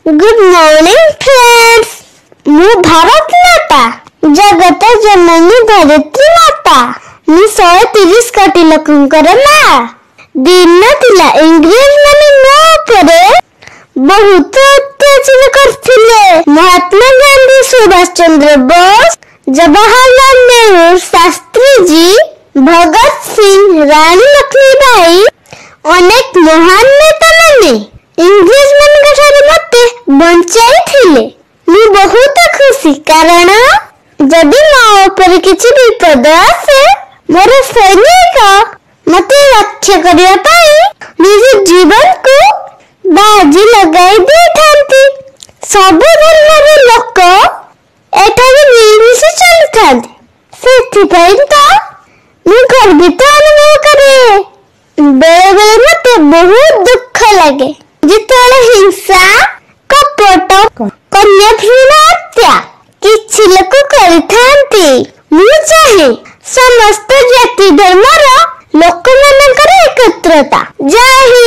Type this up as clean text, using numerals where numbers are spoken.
Good morning friends. मु भारत माता जगत जननी धरित्री माता मु 130 कोटी लोकंकर माँ। दिन थिला इंग्रेज माने मो उपरे बहुत अत्याचार करथिले। महात्मा गांधी, सुभाष चंद्र बोस, जवाहरलाल नेहरू, शास्त्री जी, भगत सिंह, रानी लक्ष्मीबाई अनेक महान नेता माने इंग्रेज मान मते बंचाई थिले। मु बहुत खुशी कारण जदि मो ऊपर किछि विपद आसे मोर सैनिक मते रक्षा करिया पाई निज जीवन को बाजी लगाई देथांती। सब धर्मर लोक एठारे मिलमिशि चलथांती। सेथिपाई तो मु गर्वित अनुभव करे। बेले बेले मते बहुत दुख लगे जितेबाला हिंसा, कपट, कन्या भ्रूण हत्या किछि लोक करिथांती। मु चाहे समस्त जाति धर्मर लोक मानकर एकत्रता। जय हिंद।